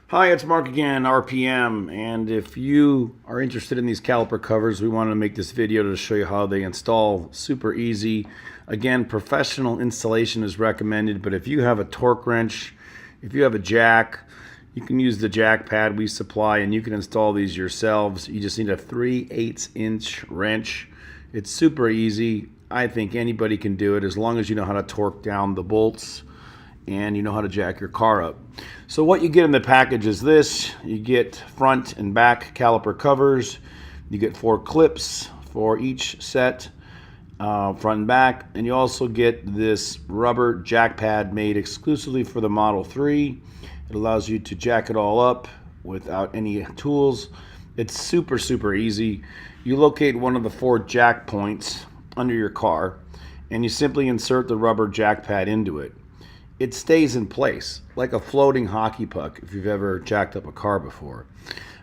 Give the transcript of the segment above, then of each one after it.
Hi, it's Mark again, RPM, and if you are interested in these caliper covers, we wanted to make this video to show you how they install. Super easy. Again, professional installation is recommended, but if you have a torque wrench, if you have a jack, you can use the jack pad we supply and you can install these yourselves. You just need a 3/8 inch wrench. It's super easy. I think anybody can do it as long as you know how to torque down the bolts and you know how to jack your car up. So what you get in the package is this. You get front and back caliper covers. You get 4 clips for each set, front and back, and you also get this rubber jack pad made exclusively for the Model 3. It allows you to jack it all up without any tools. It's super easy. You locate one of the 4 jack points under your car and you simply insert the rubber jack pad into it. It stays in place like a floating hockey puck if you've ever jacked up a car before.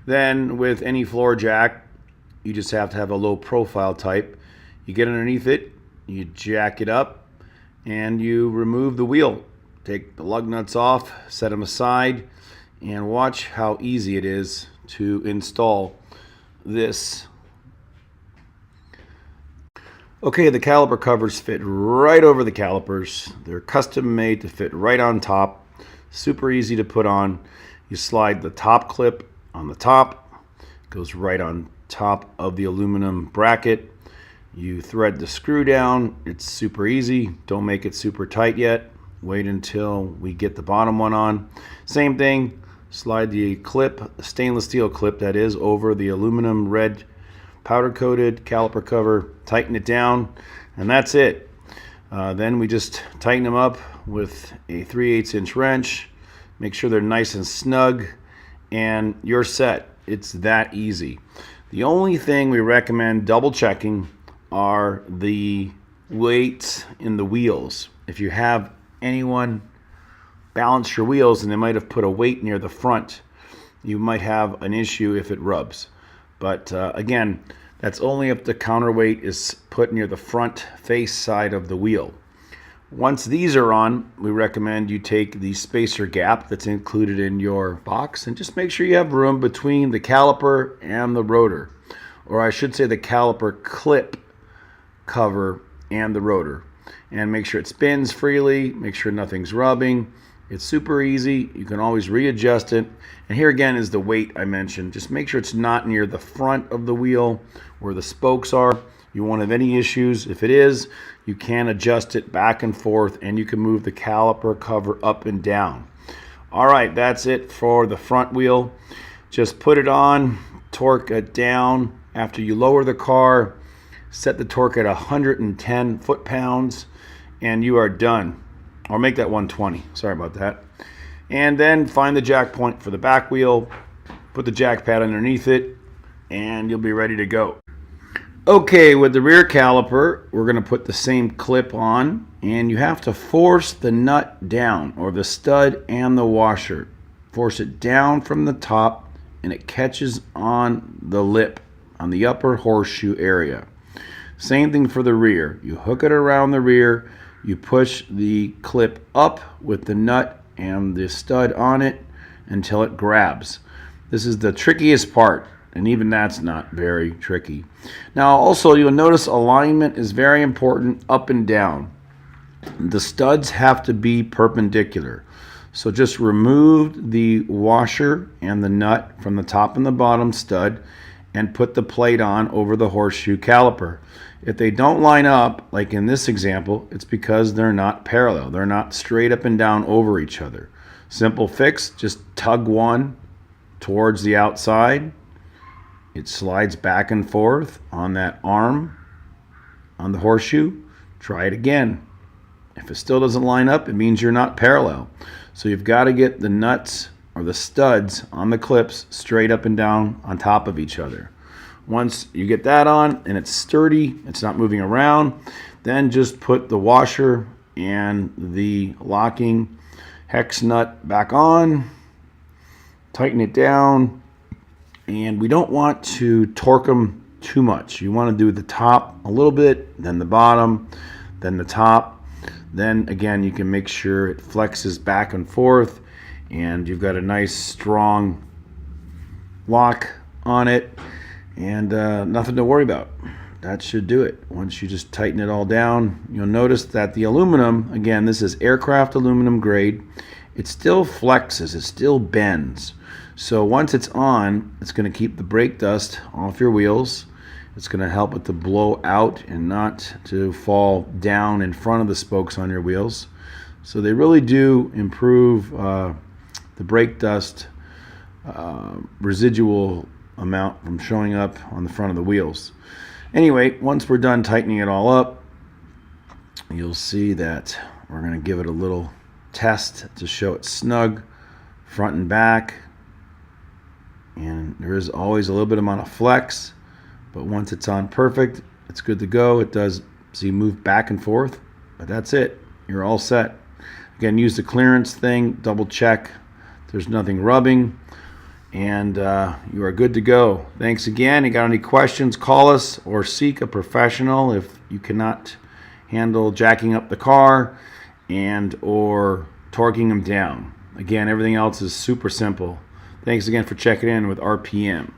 Then with any floor jack, you just have to have a low profile type. You get underneath it, you jack it up, and you remove the wheel. Take the lug nuts off, set them aside, and watch how easy it is to install this. Okay, the caliper covers fit right over the calipers. They're custom made to fit right on top. Super easy to put on. You slide the top clip on the top. It goes right on top of the aluminum bracket. You thread the screw down. It's super easy. Don't make it super tight yet. Wait until we get the bottom one on. Same thing. Slide the clip, stainless steel clip that is, over the aluminum red powder coated caliper cover, tighten it down, and that's it. Then we just tighten them up with a 3/8 inch wrench, make sure they're nice and snug, and you're set. It's that easy. The only thing we recommend double checking are the weights in the wheels. If you have anyone balance your wheels and they might have put a weight near the front, you might have an issue if it rubs. But again, that's only if the counterweight is put near the front face side of the wheel. Once these are on, we recommend you take the spacer gap that's included in your box and just make sure you have room between the caliper and the rotor. Or I should say the caliper clip cover and the rotor. And make sure it spins freely, make sure nothing's rubbing. It's super easy. You can always readjust it. And here again is the weight I mentioned. Just make sure it's not near the front of the wheel where the spokes are. You won't have any issues. If it is, you can adjust it back and forth and you can move the caliper cover up and down. All right, that's it for the front wheel. Just put it on, torque it down. After you lower the car, set the torque at 110 foot-pounds and you are done. Or make that 120, sorry about that. And then find the jack point for the back wheel, put the jack pad underneath it, and you'll be ready to go. Okay, with the rear caliper, we're gonna put the same clip on, and you have to force the nut down, or the stud and the washer. Force it down from the top, and it catches on the lip, on the upper horseshoe area. Same thing for the rear. You hook it around the rear, you push the clip up with the nut and the stud on it until it grabs. This is the trickiest part, and even that's not very tricky. Now also you'll notice alignment is very important up and down. The studs have to be perpendicular. So just remove the washer and the nut from the top and the bottom stud and put the plate on over the horseshoe caliper. If they don't line up, like in this example, it's because they're not parallel. They're not straight up and down over each other. Simple fix, just tug one towards the outside. It slides back and forth on that arm on the horseshoe. Try it again. If it still doesn't line up, it means you're not parallel. So you've got to get the nuts or the studs on the clips straight up and down on top of each other. Once you get that on and it's sturdy, it's not moving around, then just put the washer and the locking hex nut back on, tighten it down, and we don't want to torque them too much. You want to do the top a little bit, then the bottom, then the top. Then again, you can make sure it flexes back and forth and you've got a nice strong lock on it, and nothing to worry about. That should do it. Once you just tighten it all down, you'll notice that the aluminum, again, this is aircraft aluminum grade, it still flexes, it still bends. So once it's on, it's going to keep the brake dust off your wheels. It's going to help it to blow out and not to fall down in front of the spokes on your wheels. So they really do improve the brake dust residual amount from showing up on the front of the wheels. Anyway, once we're done tightening it all up, you'll see that we're going to give it a little test to show it snug front and back. And there is always a little bit amount of flex, but once it's on perfect, it's good to go. It does, see, move back and forth, but that's it. You're all set. Again, use the clearance thing, double check there's nothing rubbing, and you are good to go. Thanks again. You got any questions, call us or seek a professional if you cannot handle jacking up the car and or torquing them down. Again, everything else is super simple. Thanks again for checking in with RPM.